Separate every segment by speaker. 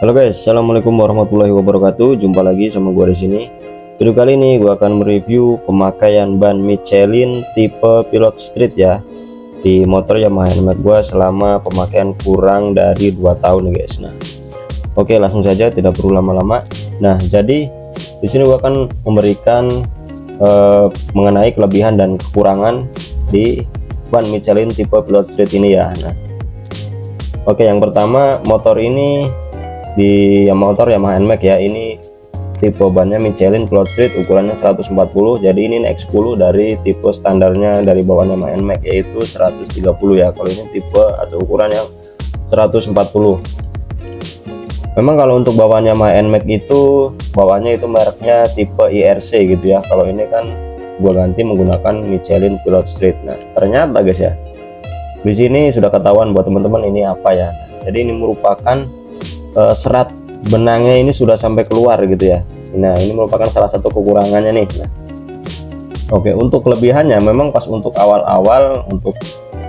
Speaker 1: Halo guys, assalamualaikum warahmatullahi wabarakatuh. Jumpa lagi sama gua di sini. Video kali ini gua akan mereview pemakaian ban Michelin tipe Pilot Street ya di motor Yamaha NMAX gua selama pemakaian kurang dari 2 tahun nih guys. Nah, oke, langsung saja, tidak perlu lama-lama. Nah, jadi di sini gua akan memberikan mengenai kelebihan dan kekurangan di ban Michelin tipe Pilot Street ini ya. Nah, oke, yang pertama, motor ini di motor Yamaha NMAX ya, ini tipe bannya Michelin Pilot Street, ukurannya 140, jadi ini naik 10 dari tipe standarnya dari bawaan Yamaha NMAX, yaitu 130 ya. Kalau ini tipe atau ukuran yang 140. Memang kalau untuk bawaan Yamaha NMAX itu bawaannya itu mereknya tipe IRC gitu ya. Kalau ini kan gua ganti menggunakan Michelin Pilot Street. Nah, ternyata guys ya, di sini sudah ketahuan buat teman-teman ini apa ya. Jadi ini merupakan serat benangnya ini sudah sampai keluar gitu ya. Nah, ini merupakan salah satu kekurangannya nih. Nah, oke, untuk kelebihannya memang pas untuk awal-awal untuk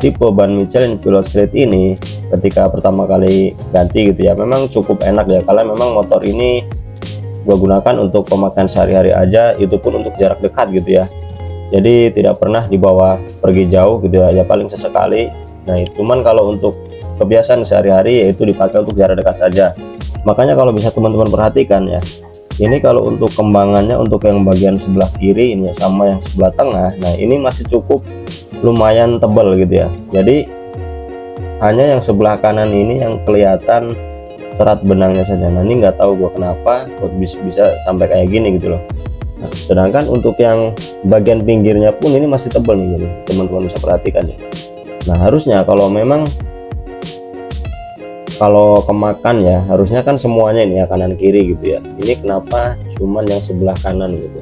Speaker 1: tipe ban Michelin Pilot Street ini ketika pertama kali ganti gitu ya, memang cukup enak ya, karena memang motor ini gua gunakan untuk pemakaian sehari-hari aja, itu pun untuk jarak dekat gitu ya. Jadi tidak pernah dibawa pergi jauh gitu ya, paling sesekali. Nah, cuman kalau untuk kebiasaan sehari-hari yaitu dipakai untuk jarak dekat saja. Makanya kalau bisa teman-teman perhatikan ya, ini kalau untuk kembangannya untuk yang bagian sebelah kiri ini sama yang sebelah tengah, nah ini masih cukup lumayan tebal gitu ya. Jadi hanya yang sebelah kanan ini yang kelihatan serat benangnya saja. Nah, ini nggak tahu gua kenapa kok bisa sampai kayak gini gitu loh. Nah, sedangkan untuk yang bagian pinggirnya pun ini masih tebal nih, gitu. Teman-teman bisa perhatikan ya. Nah, harusnya kalau kemakan ya, harusnya kan semuanya ini ya kanan kiri gitu ya. Ini kenapa cuman yang sebelah kanan gitu?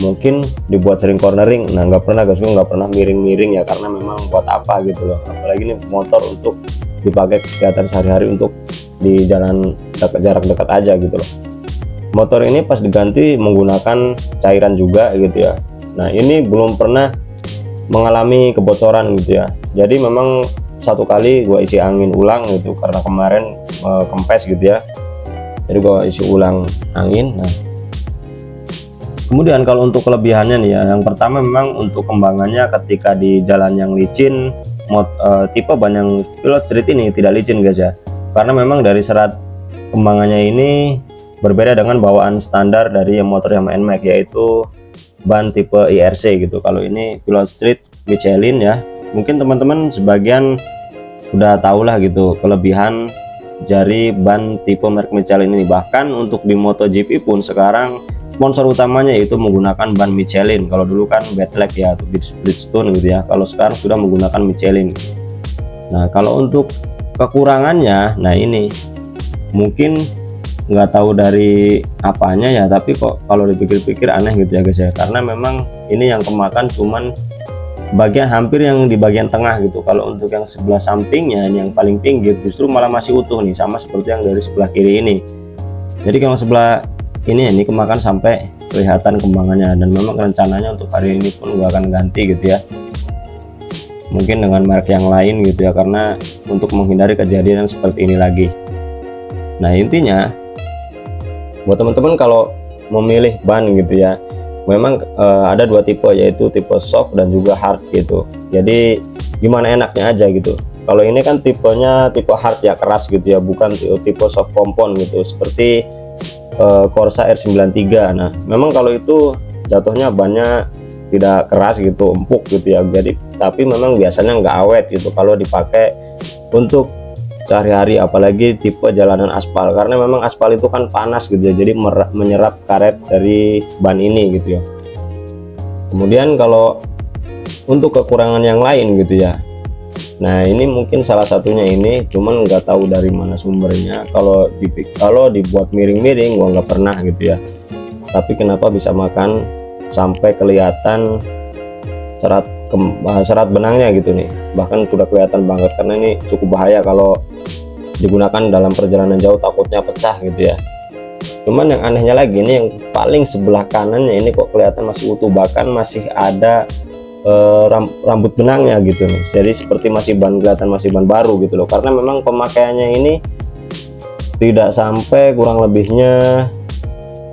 Speaker 1: Mungkin dibuat sering cornering. Nah, nggak pernah guys, gue nggak pernah miring-miring ya, karena memang buat apa gitu loh. Apalagi ini motor untuk dipakai kegiatan sehari-hari untuk di jalan jarak dekat aja gitu loh. Motor ini pas diganti menggunakan cairan juga gitu ya. Nah, ini belum pernah mengalami kebocoran gitu ya. Jadi memang satu kali gua isi angin ulang gitu, karena kemarin kempes gitu ya, jadi gua isi ulang angin. Nah, kemudian kalau untuk kelebihannya nih ya, yang pertama memang untuk kembangannya ketika di jalan yang licin, tipe ban yang Pilot Street ini tidak licin guys ya, karena memang dari serat kembangannya ini berbeda dengan bawaan standar dari motor Yamaha NMAX, yaitu ban tipe IRC gitu. Kalau ini Pilot Street Michelin ya, mungkin teman-teman sebagian udah tahu lah gitu kelebihan dari ban tipe merek Michelin ini. Bahkan untuk di MotoGP pun sekarang sponsor utamanya itu menggunakan ban Michelin. Kalau dulu kan Badlag ya atau Bridgestone gitu ya, kalau sekarang sudah menggunakan Michelin. Nah, kalau untuk kekurangannya, nah ini mungkin nggak tahu dari apanya ya, tapi kok kalau dipikir-pikir aneh gitu ya guys ya, karena memang ini yang kemakan cuman bagian hampir yang di bagian tengah gitu. Kalau untuk yang sebelah sampingnya ini yang paling pinggir justru malah masih utuh nih, sama seperti yang dari sebelah kiri ini. Jadi kalau sebelah ini kemakan sampai kelihatan kembangannya, dan memang rencananya untuk hari ini pun gua akan ganti gitu ya, mungkin dengan merek yang lain gitu ya, karena untuk menghindari kejadian seperti ini lagi. Nah, intinya buat teman-teman kalau memilih ban gitu ya, memang ada dua tipe, yaitu tipe soft dan juga hard gitu. Jadi gimana enaknya aja gitu. Kalau ini kan tipenya tipe hard ya, keras gitu ya, bukan tipe soft kompon gitu seperti Corsa R93. Nah, memang kalau itu jatuhnya bannya tidak keras gitu, empuk gitu ya. Jadi tapi memang biasanya nggak awet gitu kalau dipakai untuk sehari-hari, apalagi tipe jalanan aspal, karena memang aspal itu kan panas gitu ya, jadi menyerap karet dari ban ini gitu ya. Kemudian kalau untuk kekurangan yang lain gitu ya, nah ini mungkin salah satunya ini, cuman nggak tahu dari mana sumbernya. Kalau dibuat miring-miring gua nggak pernah gitu ya, tapi kenapa bisa makan sampai kelihatan serat benangnya gitu nih, bahkan sudah kelihatan banget, karena ini cukup bahaya kalau digunakan dalam perjalanan jauh, takutnya pecah gitu ya. Cuman yang anehnya lagi, ini yang paling sebelah kanannya ini kok kelihatan masih utuh, bahkan masih ada rambut benangnya gitu nih. Jadi seperti masih ban, kelihatan masih ban baru gitu loh, karena memang pemakaiannya ini tidak sampai kurang lebihnya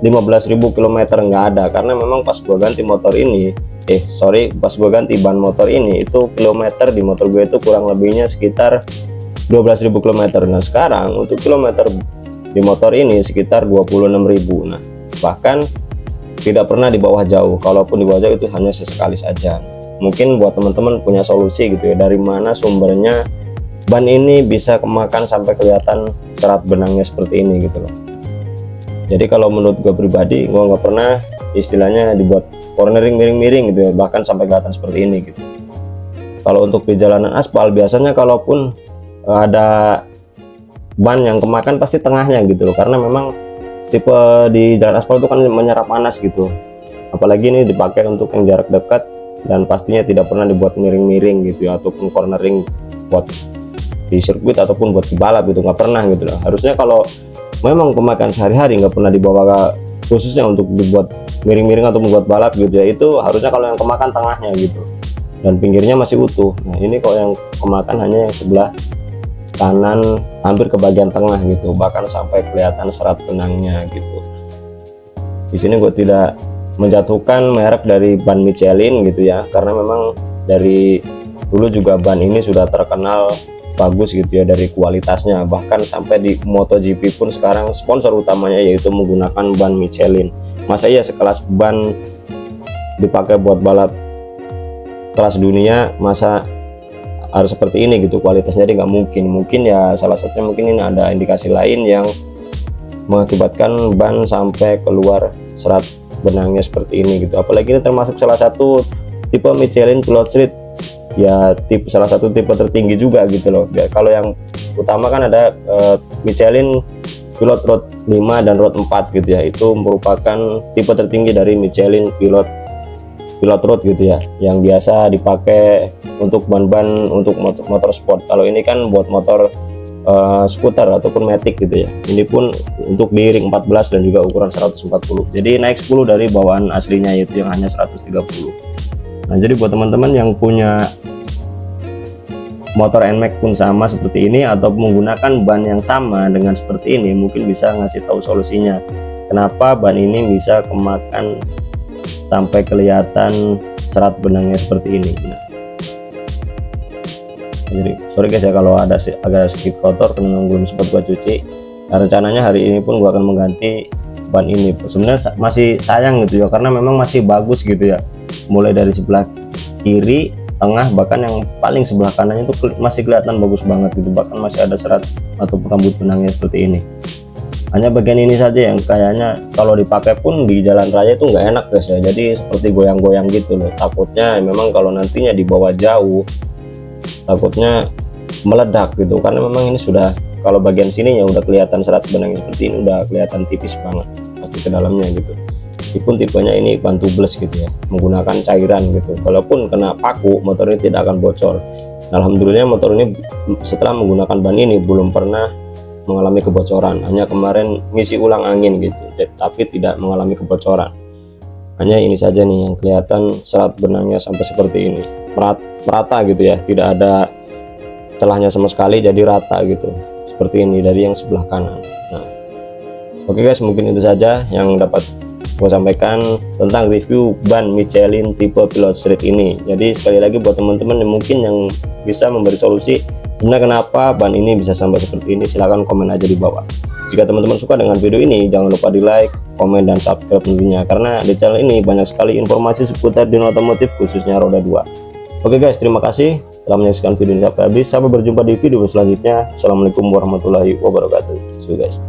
Speaker 1: 15.000 km nggak ada, karena memang pas gua ganti motor ini pas gua ganti ban motor ini itu kilometer di motor gue itu kurang lebihnya sekitar 12.000 km. Nah sekarang untuk kilometer di motor ini sekitar 26.000. Nah bahkan tidak pernah di bawah jauh, kalaupun di bawah jauh itu hanya sesekali saja. Mungkin buat teman-teman punya solusi gitu ya, dari mana sumbernya ban ini bisa kemakan sampai kelihatan serat benangnya seperti ini gitu loh. Jadi kalau menurut gue pribadi, gue nggak pernah istilahnya dibuat cornering miring-miring gitu ya, bahkan sampai kelihatan seperti ini gitu. Kalau untuk di jalanan aspal biasanya kalaupun ada ban yang kemakan pasti tengahnya gitu loh, karena memang tipe di jalan aspal itu kan menyerap panas gitu, apalagi ini dipakai untuk yang jarak dekat dan pastinya tidak pernah dibuat miring-miring gitu ya, ataupun cornering buat di sirkuit ataupun buat di balap gitu, nggak pernah gitu loh. Harusnya kalau memang pemakaian sehari-hari nggak pernah dibawa khususnya untuk dibuat miring-miring atau membuat balap gitu ya, itu harusnya kalau yang kemakan tengahnya gitu dan pinggirnya masih utuh. Nah ini kok yang kemakan hanya yang sebelah kanan hampir ke bagian tengah gitu, bahkan sampai kelihatan serat benangnya gitu. Di sini gue tidak menjatuhkan merek dari ban Michelin gitu ya, karena memang dari dulu juga ban ini sudah terkenal bagus gitu ya dari kualitasnya, bahkan sampai di MotoGP pun sekarang sponsor utamanya yaitu menggunakan ban Michelin. Masa iya sekelas ban dipakai buat balap kelas dunia masa harus seperti ini gitu kualitasnya? Jadi nggak mungkin ya, salah satunya mungkin ini ada indikasi lain yang mengakibatkan ban sampai keluar serat benangnya seperti ini gitu. Apalagi ini termasuk salah satu tipe Michelin Pilot Street ya, salah satu tipe tertinggi juga gitu loh. Kalau yang utama kan ada Michelin Pilot Road 5 dan Road 4 gitu ya, itu merupakan tipe tertinggi dari Michelin Pilot Road gitu ya, yang biasa dipakai untuk ban-ban untuk motor sport. Kalau ini kan buat motor skuter ataupun matic gitu ya. Ini pun untuk di ring 14 dan juga ukuran 140, jadi naik 10 dari bawaan aslinya yaitu yang hanya 130. Nah jadi buat teman-teman yang punya motor NMAX pun sama seperti ini atau menggunakan ban yang sama dengan seperti ini, mungkin bisa ngasih tahu solusinya kenapa ban ini bisa kemakan sampai kelihatan serat benangnya seperti ini. Nah, jadi sorry guys ya kalau ada agak sedikit kotor karena belum sempat gua cuci. Nah, rencananya hari ini pun gua akan mengganti ban ini. Sebenarnya masih sayang gitu ya, karena memang masih bagus gitu ya, mulai dari sebelah kiri, tengah, bahkan yang paling sebelah kanannya itu masih kelihatan bagus banget gitu, bahkan masih ada serat atau rambut benangnya seperti ini. Hanya bagian ini saja yang kayaknya kalau dipakai pun di jalan raya itu nggak enak guys ya, jadi seperti goyang-goyang gitu loh. Takutnya memang kalau nantinya dibawa jauh takutnya meledak gitu, karena memang ini sudah, kalau bagian sininya udah kelihatan serat benangnya seperti ini, udah kelihatan tipis banget pasti ke dalamnya gitu. Meskipun tipenya ini ban tubeless gitu ya, menggunakan cairan gitu, walaupun kena paku motor ini tidak akan bocor. Alhamdulillah motor ini setelah menggunakan ban ini belum pernah mengalami kebocoran, hanya kemarin ngisi ulang angin gitu tapi tidak mengalami kebocoran. Hanya ini saja nih yang kelihatan serat benangnya sampai seperti ini, merata gitu ya, tidak ada celahnya sama sekali, jadi rata gitu seperti ini dari yang sebelah kanan. Nah oke guys, mungkin itu saja yang dapat gue sampaikan tentang review ban Michelin tipe Pilot Street ini. Jadi sekali lagi buat teman-teman yang mungkin yang bisa memberi solusi sebenarnya kenapa ban ini bisa sampai seperti ini, silahkan komen aja di bawah. Jika teman-teman suka dengan video ini, jangan lupa di like, komen, dan subscribe tentunya, karena di channel ini banyak sekali informasi seputar dunia otomotif khususnya roda 2. Oke guys, terima kasih telah menyaksikan video ini sampai habis. Sampai berjumpa di video selanjutnya. Assalamualaikum warahmatullahi wabarakatuh. See you guys.